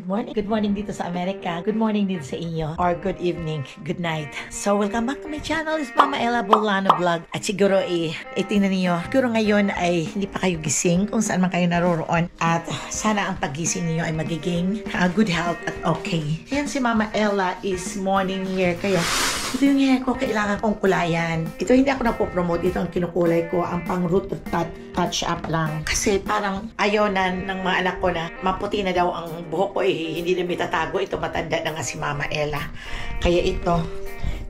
morning. Good morning dito sa Amerika. Good morning dito sa inyo. Or good evening. Good night. So, welcome back to my channel. It's Mama Ella Bolano Vlog. At siguro tingnan niyo. Siguro ngayon ay hindi pa kayo gising kung saan man kayo naroroon. At sana ang pagising niyo ay magiging good health at okay. Yan si Mama Ella is morning hair. Kaya ito yung hair ko. Kailangan kong kulayan. Ito hindi ako napopromote. Ito ang kinukulay ko. Ang pang root touch up lang. Kasi parang ayaw na ng mga anak ko na maputi na daw ang buhok ko hindi na may tatago. Ito matanda na nga si Mama Ella. Kaya ito,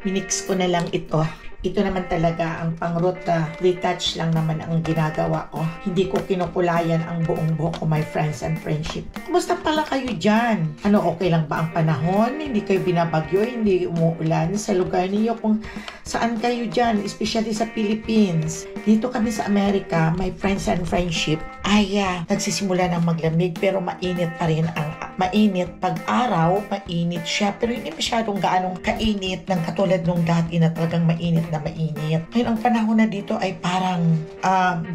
minix ko na lang ito. Ito naman talaga ang pang-root retouch lang naman ang ginagawa ko. Hindi ko kinukulayan ang buong buhok ko, my friends and friendship. Kumusta pala kayo dyan? Ano, okay lang ba ang panahon? Hindi kayo binabagyo? Hindi umuulan sa lugar niyo? Kung saan kayo dyan? Especially sa Philippines. Dito kami sa Amerika, my friends and friendship, ay nagsisimula ng maglamig pero mainit pa rin ang mainit. Pag araw, mainit siya. Pero hindi masyadong gaanong kainit ng katulad nung dati na talagang mainit na mainit. Ngayon, ang panahon na dito ay parang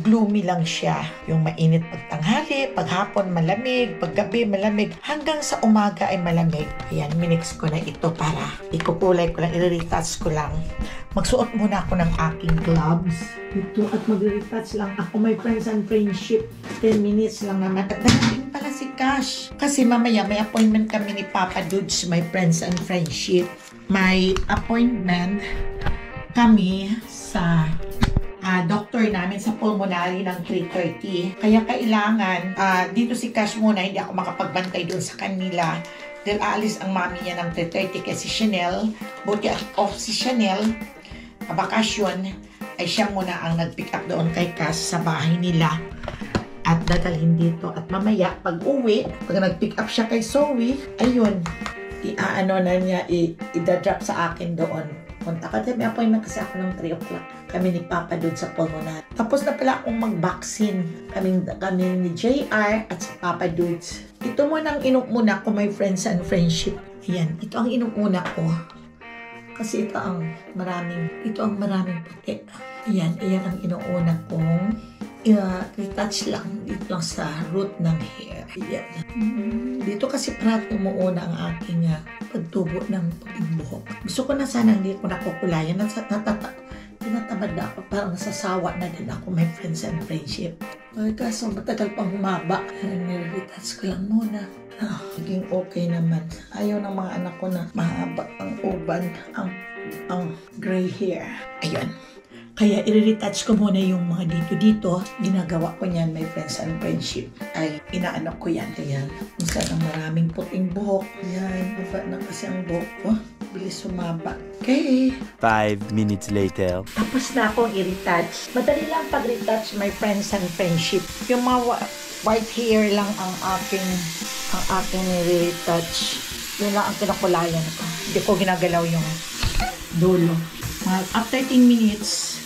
gloomy lang siya. Yung mainit pagtanghali, paghapon malamig, paggabi malamig, hanggang sa umaga ay malamig. Ayan, minix ko na ito para ikukulay ko lang, i-retouch ko lang. Magsuot muna ako ng aking gloves. Ito at mag-retouch lang ako, my friends and friendship. 10 minutes lang naman. At darating pala si Cash. Kasi mamaya may appointment kami ni Papa Dudes, my friends and friendship. May appointment kami sa doctor namin sa pulmonary ng 3:30. Kaya kailangan, dito si Cash muna, hindi ako makapagbantay doon sa kanila. Dahil aalis ang mami niya ng 3:30 kasi Chanel, buti off si Chanel, bakasyon, ay siya muna ang nag-pick up doon kay Cash sa bahay nila. At dadalhin dito. At mamaya, pag uwi, pag nag-pick up siya kay Zoe, ayun, i-ano na niya, i-drop sa akin doon. Punta ka din, may appointment kasi ako ng 3 o'clock. Kami ni Papa doon sa pulmonary. Tapos na pala akong mag-vaccine. Kami ni JR at sa Papa Dudes. Ito muna ang inumuna ko, my friends and friendship. Ayan, ito ang inumuna ko. Kasi ito ang maraming puti. Ayan, ayan ang inuuna kong retouch lang dito lang sa root ng hair. Ayan. Dito kasi parang umuuna ang aking pagtubo ng puting buhok. Gusto ko na sana hindi ko nakukulayan. Tinatamad na ako. Parang nasasawa na din ako, my friends and friendship. Ay, kaso matagal pang humaba. Retouch ko lang muna. Naging okay naman. Ayaw ng mga anak ko na mahaba ang uban, ang gray hair. Ayun. Kaya i-retouch ko muna yung mga dito. Ginagawa ko niyan, my friends and friendship. Ay, inaano ko yan. Ayan. Kung saan ang maraming puting buhok. Ayan, baba na kasi ang buhok ko. Bilis sumaba. Okay. 5 minutes later. Tapos na akong i-retouch. Madali lang pag-retouch, my friends and friendship. Yung mga white hair lang ang aking retouch. Yun lang ang kinakulayan ko. Hindi ko ginagalaw yung dulo. After 10 minutes,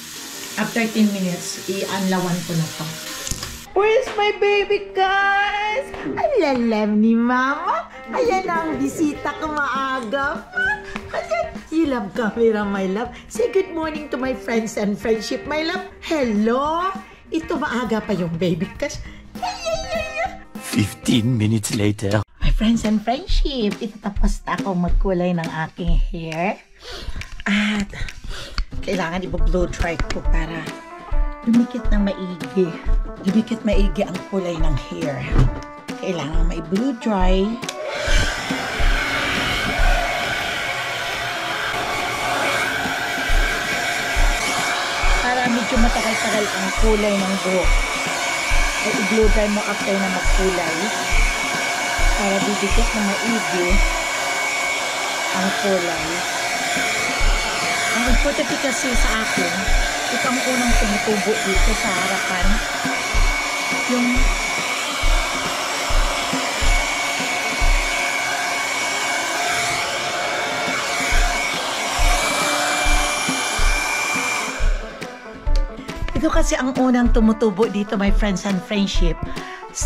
i-anlawan ko na to. Where's my baby, guys? Ang lalam ni Mama. Ayan ang bisita ko maaga. Ayan. You love camera, my love. Say good morning to my friends and friendship, my love. Hello. Ito maaga pa yung baby, guys. 15 minutes later. My friends and friendship, ito tapos na ako magkulay ng aking hair. At kailangan i-blow dry ko para dumikit na maigi. Dumikit maigi ang kulay ng hair. Kailangan may blow dry. Para medyo matagal-tagal ang kulay ng buhok. Ay i-blow dry mo after na magkulay. Para didikit na maigi ang kulay. Ang importante kasi sa akin, ito ang unang tumutubo dito sa harapan. Yung ito kasi ang unang tumutubo dito, my friends and friendship,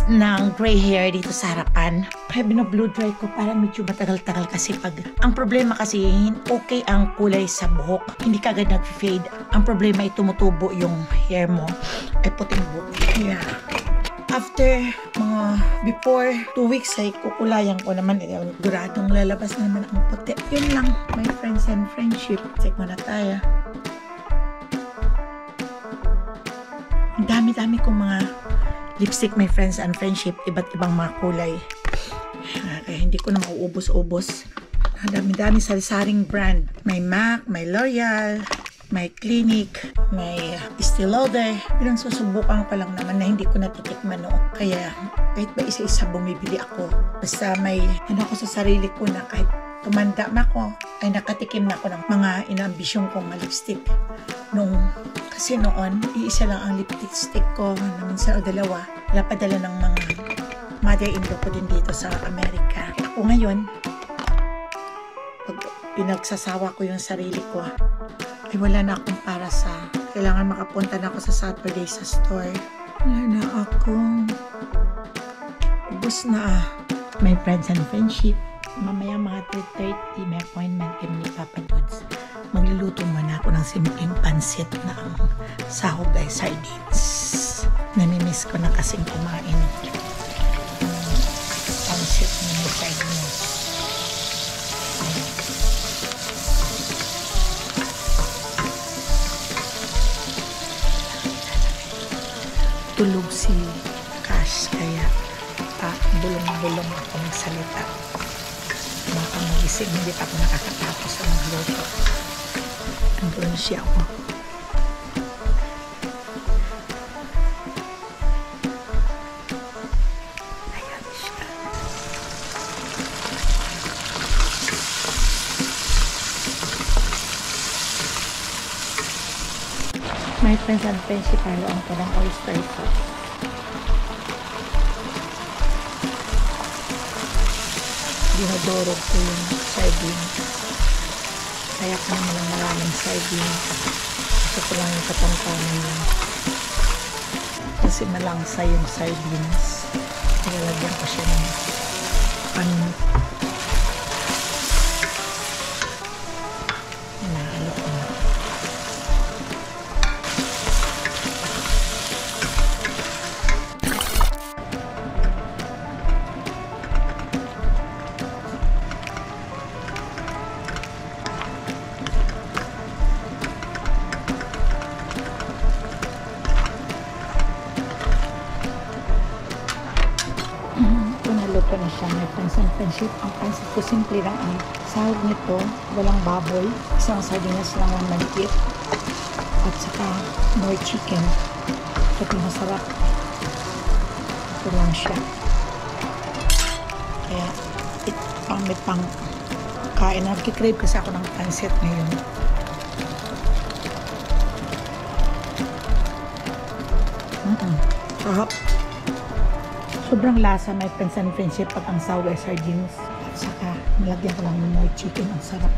ng gray hair dito sa harapan. Kaya bino-blow dry ko para medyo matagal-tagal kasi pag... Ang problema kasi, okay ang kulay sa buhok. Hindi kagad nag-fade. Ang problema ay tumutubo yung hair mo. Ay puting buhok. Yeah. after mga before 2 weeks ay kukulayan ko naman. Guradong lalabas na naman ang puti. Yun lang, my friends and friendship. Check muna tayo. Ang dami-dami kong mga lipstick, my friends and friendship. Iba't ibang mga kulay. Kaya hindi ko na mauubos-ubos. Ang dami-dami sari-saring brand. May MAC, may L'Oreal, may Clinique, may Estee Lauder. Bilang susubukan ko lang naman na hindi ko natitikman noon. Kaya kahit ba isa-isa bumibili ako. Basta may ako sa sarili ko na kahit tumanda na ako, ay nakatikim na ako ng mga inaambisyon kong lipstick. Kasi noon, iisa lang ang lipstick ko na minsan o dalawa. Napadala ng mga mother-in-law ko din dito sa Amerika. Ako ngayon, pag pinagsasawa ko yung sarili ko, ay wala na akong para sa kailangan makapunta na ako sa Saturday sa store. Wala na akong ubos na. My friends and friendship, mamaya mga 3:30 may appointment kami ni Papa Dudes. Magluluto muna ako ng simpleng pansit na ang sahog ay sardines. Namimiss ko na kasing kumain pansit na sardines. Tulog si Cash kaya bulong-bulong ako magsalita. Baka magising, hindi pa ako nakakatapos sa magluto. Andun siya ako. Ayan siya. My friends and friendship, haluan ko ng oyster sauce. Dinodoro ko yung sardines. Kaya ko naman ng maraming sardines. Gusto ko lang yung katamtaman niya. Kasi malangsa yung sardines. Nilalagyan ko siya ng paninit. Nahalo ko na. Luto na siya, my friends and friendship. Ang pansit ko, simple lang ang sahog nito. Walang baboy. Isang sardinas lang ang maliit. At saka more chicken. Ito masarap. Ito lang siya. Kaya, may pang kain. Nagkikrave kasi ako ng pansit ngayon. Sarap. Sobrang lasa, my friends and friendship, pag ang sahog ay sardines. At saka, nilagyan ko lang ng more chicken. Ang sarap.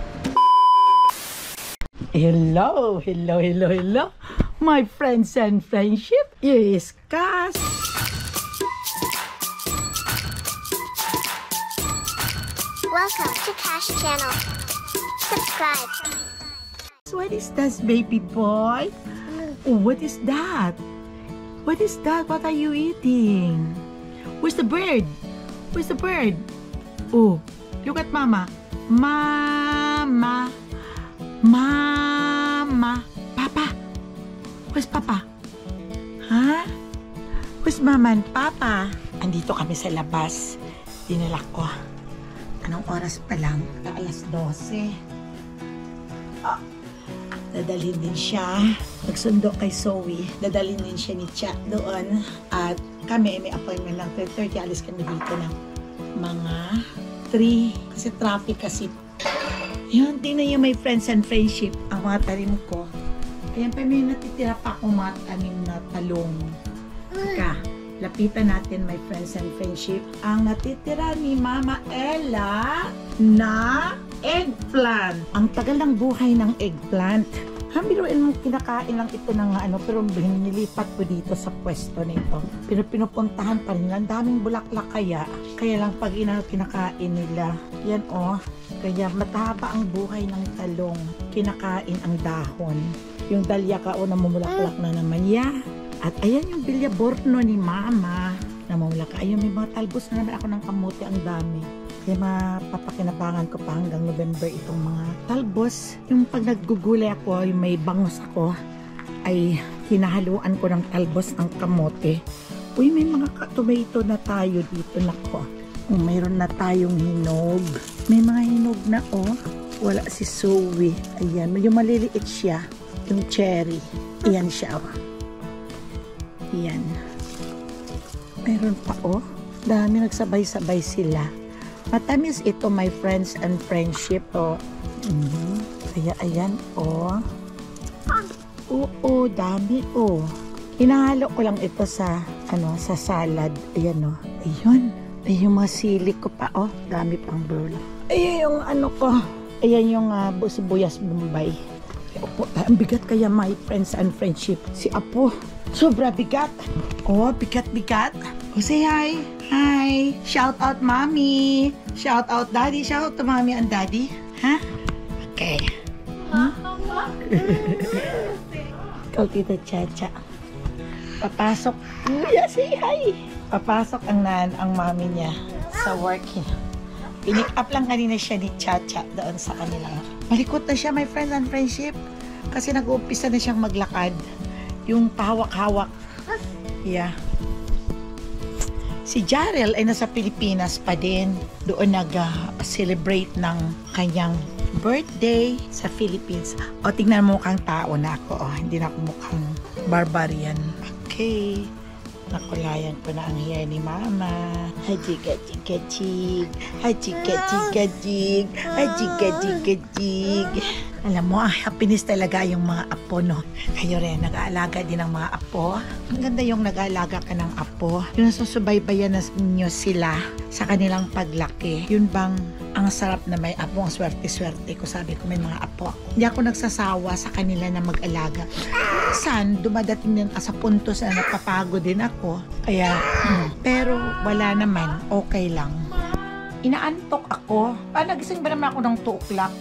Hello, hello, hello, hello. My friends and friendship, here is Cass. Welcome to Cash Channel. Subscribe. What is that, baby boy? Oh, what is that? What is that? What are you eating? Where's the bird? Where's the bird? Oh, look at Mama. Mama. Mama. Papa. Where's Papa? Huh? Where's Mama and Papa? Andito kami sa labas. Dinala ko. Anong oras pa lang? Alas 12. Dadalhin din siya. Nagsundo kay Zoe. Dadalhin din siya ni Chat doon. At kami may appointment lang. 3:30 alis kami dito ng mga 3. Kasi traffic kasi. Yun, tingnan niyo my friends and friendship. Ang mga tanim ko. Ayan pa may natitira pa akong mga tanim na talong. Teka, lapitan natin my friends and friendship. Ang natitira ni Mama Ella na eggplant. Ang tagal ng buhay ng eggplant. Biruin mo, kinakain lang ito ng pero nilipat ko dito sa pwesto nito. Pero pinupuntahan pa rin. Ang daming bulaklak kaya. Kaya lang pag kinakain nila. Yan Kaya mataba ang buhay ng talong. Kinakain ang dahon. Yung dalya ka namumulaklak na naman. Yeah. At ayan yung bilyaborno ni Mama. namumula ka. Ayun, may mga talbos na naman ako ng kamote, ang dami. Kaya mapapakinabangan ko pa hanggang November itong mga talbos. Yung pag naggugulay ako, yung may bangus ako, ay hinahaluan ko ng talbos ng kamote. Uy, may mga tomato na tayo dito, nako. Mayroon na tayong hinog. May mga hinog na, oh. Wala si Zoe. Ayan, yung maliliit siya. Yung cherry. Ayan siya, oh. Ayan. Mayroon pa, oh. Dami, nagsabay-sabay sila. Matamis ito, my friends and friendship, oh. Kaya, ayan, oh. Oo, dami, oh. Hinahalo ko lang ito sa, sa salad. Ayan, oh. Ayun. Ay, yung mga sili ko pa, oh. Dami pang burl. Ay, yung ko. Ayan yung sibuyas Bombay. Opo, ang bigat kaya, my friends and friendship. Si Apo, sobra bigat. Oh, bigat-bigat. Oh, say hi. Hi. Shout out, mommy. Shout out, daddy. Shout out to mommy and daddy. Ha? Okay. Ikaw, Tita Chacha. Papasok. Yeah, say hi. Papasok ang mami niya sa work niya. Pinick up lang kanina siya ni Chacha doon sa kanila. Malikot na siya, my friends and friendship. Kasi nag-uumpisa na siyang maglakad. Yung pahawak-hawak. Yeah. Si Jarel ay nasa Pilipinas pa din. Doon nag-celebrate ng kanyang birthday sa Philippines. O, tingnan mo mukhang tao na ako. O, hindi na ako mukhang barbarian. Okay. Nakulayan ko na ang hair ni Mama. Hajig-hajig-hajig. Hajig-hajig-hajig. Hajig-hajig-hajig. Alam mo, happiness talaga yung mga apo, no? Kayo rin, nag-aalaga din ng mga apo. Ang ganda yung nag-aalaga ka ng apo. Yung nasusubaybayan ninyo sila sa kanilang paglaki. Yun bang ang sarap na may apo, ang swerte-swerte ko. Sabi ko, may mga apo. Hindi ako nagsasawa sa kanila na mag-alaga. Minsan, dumadating din sa puntos na napapagod din ako. Kaya, pero wala naman, okay lang. Inaantok ako. Nagising ba naman ako ng 2 o'clock?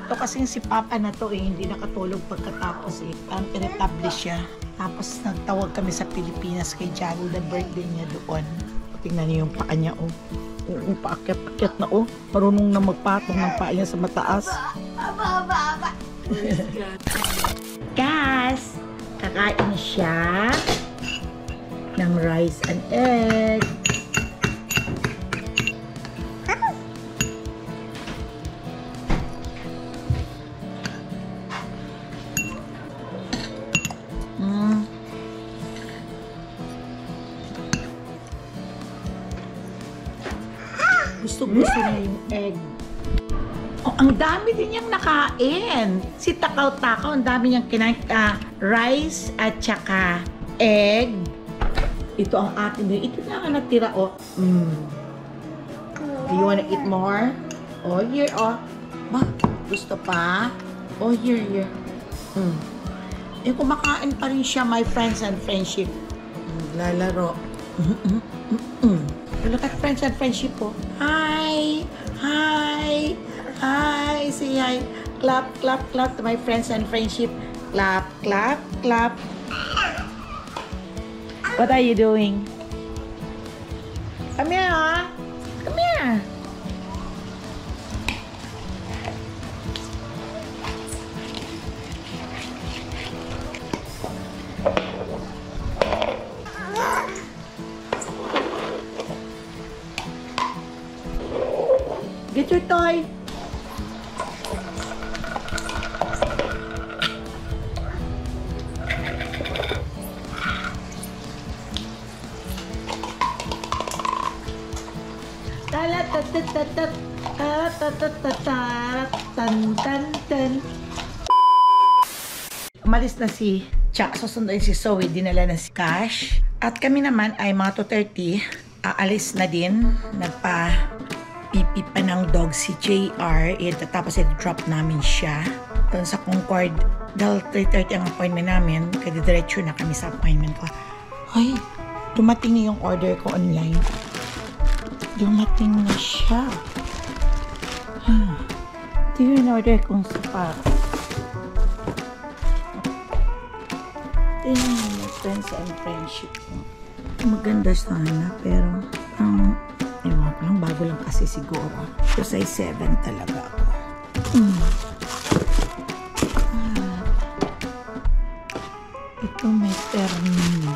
Ito kasing si Papa na to hindi nakatulog pagkatapos irritable siya. Tapos nagtawag kami sa Pilipinas kay Jaro, the birthday niya doon. Tingnan niyo yung paa niya, oh. Yung paakyat-akyat na, oh. Marunong na magpatong ng paa niya sa mataas. Guys, kakain siya ng rice and egg. Gusto niya yung egg. Oh, ang dami din niyang nakain. Si Takaw-Takaw, ang dami niyang kinain. Rice at saka egg. Ito ang akin din. Ito na nga natira, oh. Do you wanna eat more? Oh, here, oh. Ba, gusto pa? Oh, here. Eh, kumakain pa rin siya, my friends and friendship. Lalaro. Look at friends and friendship, oh. Hi! Hi! Hi! Say hi. Clap, clap, clap to my friends and friendship. Clap, clap, clap. What are you doing? Come here, huh? Come here. Get your toy. Umalis na si Cha, susunduin si Zoe, dinala na si Cash. At kami naman ay mga 2:30, aalis na din. Nagpa-pipi pa ng dog si JR. Tapos i-drop namin siya doon sa Concord. Dahil 3:30 ang appointment namin, kaya diretso na kami sa appointment ko. Ay, dumating na yung order ko online. Dumating na siya. Ito yung order kong sapatos. Ito yung my friends and friendship. maganda sana, pero ewan ko lang, bago lang kasi siguro. So, size 7 talaga ako. Ito may termino.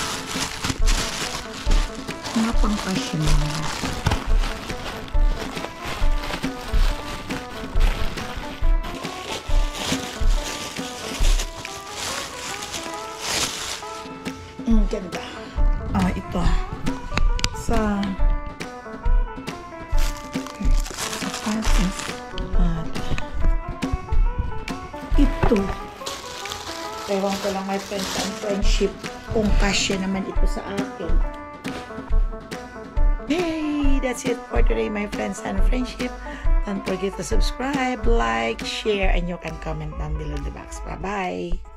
Mga pang-cashmere. Ang ganda. Ito. Sa sapatos. At ito. Ewan ko lang, my friends and friendship, kung kasya naman ito sa akin. Hey, that's it for today, my friends and friendship. Don't forget to subscribe, like, share, and you can comment down below the box. Bye-bye.